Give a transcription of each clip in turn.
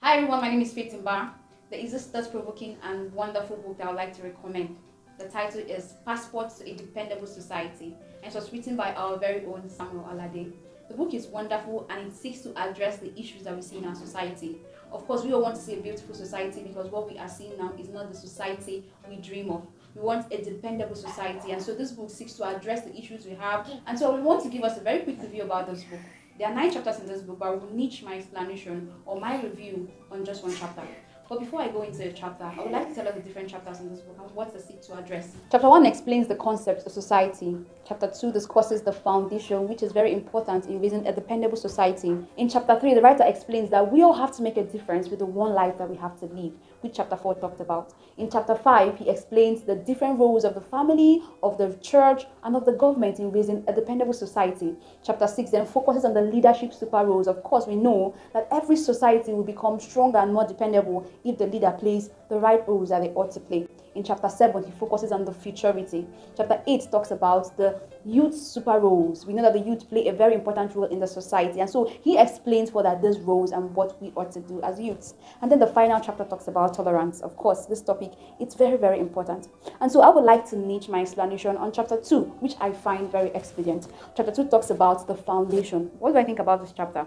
Hi everyone, my name is Faith Mba. There is a thought-provoking and wonderful book that I would like to recommend. The title is Passport to a Dependable Society, and it was written by our very own Samuel Alade. The book is wonderful and it seeks to address the issues that we see in our society. Of course, we all want to see a beautiful society because what we are seeing now is not the society we dream of. We want a dependable society, and so this book seeks to address the issues we have. And so I want to give us a very quick review about this book. There are 9 chapters in this book, but I will niche my explanation or my review on just one chapter. But before I go into the chapter, I would like to tell us the different chapters in this book and what they seek to address. Chapter 1 explains the concept of society. Chapter 2 discusses the foundation, which is very important in raising a dependable society. In chapter 3, the writer explains that we all have to make a difference with the one life that we have to live, which chapter 4 talked about. In chapter 5, he explains the different roles of the family, of the church, and of the government in raising a dependable society. Chapter 6 then focuses on the leadership super roles. Of course, we know that every society will become stronger and more dependable if the leader plays the right roles that they ought to play. In chapter 7, he focuses on the futurity. Chapter 8 talks about the youth super roles. We know that the youth play a very important role in the society, and so he explains what are these roles and what we ought to do as youths. And then the final chapter talks about tolerance. Of course, this topic, it's very, very important. And so I would like to niche my explanation on chapter 2, which I find very expedient. Chapter 2 talks about the foundation. What do I think about this chapter?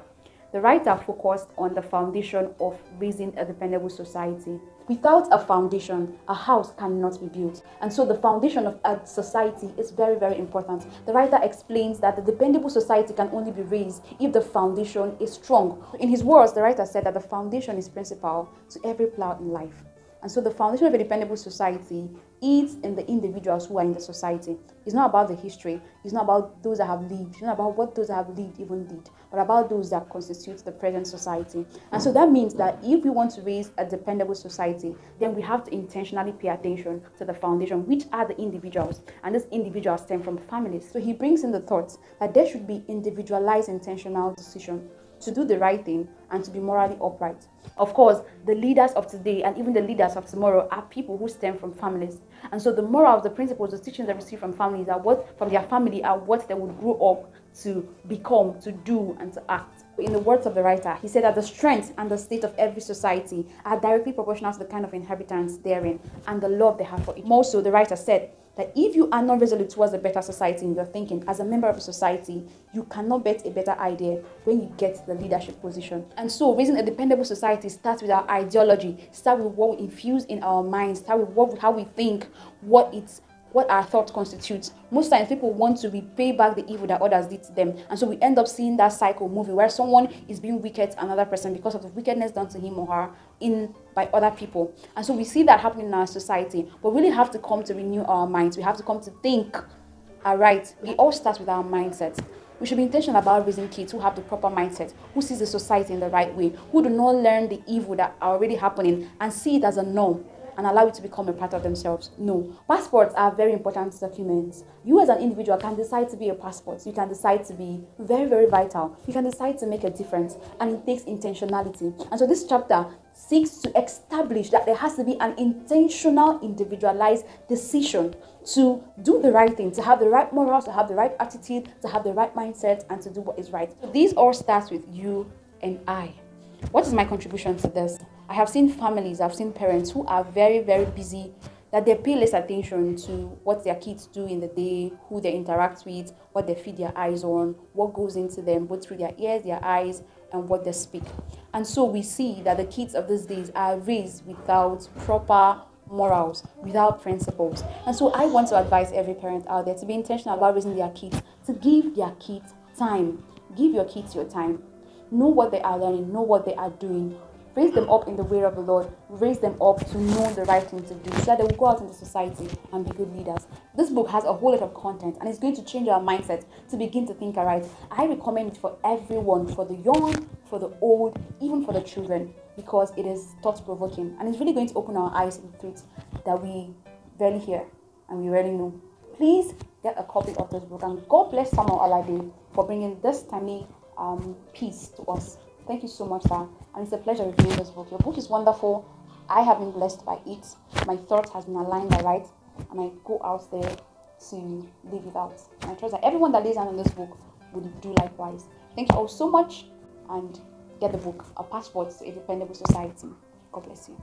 The writer focused on the foundation of raising a dependable society. Without a foundation, a house cannot be built. And so the foundation of a society is very, very important. The writer explains that the dependable society can only be raised if the foundation is strong. In his words, the writer said that the foundation is principal to every plow in life. And so the foundation of a dependable society is in the individuals who are in the society. It's not about the history. It's not about those that have lived. It's not about what those that have lived even did, but about those that constitute the present society. And so that means that if we want to raise a dependable society, then we have to intentionally pay attention to the foundation, which are the individuals. And these individuals stem from families. So he brings in the thoughts that there should be individualized intentional decision to do the right thing and to be morally upright. Of course, the leaders of today and even the leaders of tomorrow are people who stem from families. And so the morals, the principles, the teachings they receive from families are what from their family are what they would grow up to become, to do, and to act. In the words of the writer, he said that the strength and the state of every society are directly proportional to the kind of inhabitants therein and the love they have for it. More so, the writer said that if you are not resolute towards a better society in your thinking as a member of a society, you cannot bet a better idea when you get the leadership position. And so raising a dependable society starts with our ideology, start with what we infuse in our minds, start with how we think, what our thoughts constitute. Most times people want to repay back the evil that others did to them. And so we end up seeing that cycle moving where someone is being wicked to another person because of the wickedness done to him or her by other people. And so we see that happening in our society. But we really have to come to renew our minds. We have to come to think aright. It all starts with our mindset. We should be intentional about raising kids who have the proper mindset, who sees the society in the right way, who do not learn the evil that are already happening and see it as a norm and allow it to become a part of themselves. No. Passports are very important documents. You as an individual can decide to be a passport. You can decide to be very, very vital. You can decide to make a difference, and it takes intentionality. And so this chapter seeks to establish that there has to be an intentional, individualized decision to do the right thing, to have the right morals, to have the right attitude, to have the right mindset, and to do what is right. So these all starts with you and I. What is my contribution to this? I have seen families, I've seen parents who are very, very busy, that they pay less attention to what their kids do in the day, who they interact with, what they feed their eyes on, what goes into them, both through their ears, their eyes, and what they speak. And so we see that the kids of these days are raised without proper morals, without principles. And so I want to advise every parent out there to be intentional about raising their kids, to give their kids time. Give your kids your time. Know what they are learning, know what they are doing. Raise them up in the way of the Lord. Raise them up to know the right thing to do so that they will go out into society and be good leaders. This book has a whole lot of content and it's going to change our mindset to begin to think aright. I recommend it for everyone, for the young, for the old, even for the children, because it is thought-provoking and it's really going to open our eyes to the truth that we rarely hear and we rarely know. Please get a copy of this book, and God bless Samuel Alade for bringing this timely piece to us. Thank you so much, sir. And it's a pleasure reviewing this book. Your book is wonderful. I have been blessed by it. My thoughts has been aligned by right, and I go out there to live it out. And I trust that everyone that lays down on this book would do likewise. Thank you all so much, and get the book, A Passport to a Dependable Society. God bless you.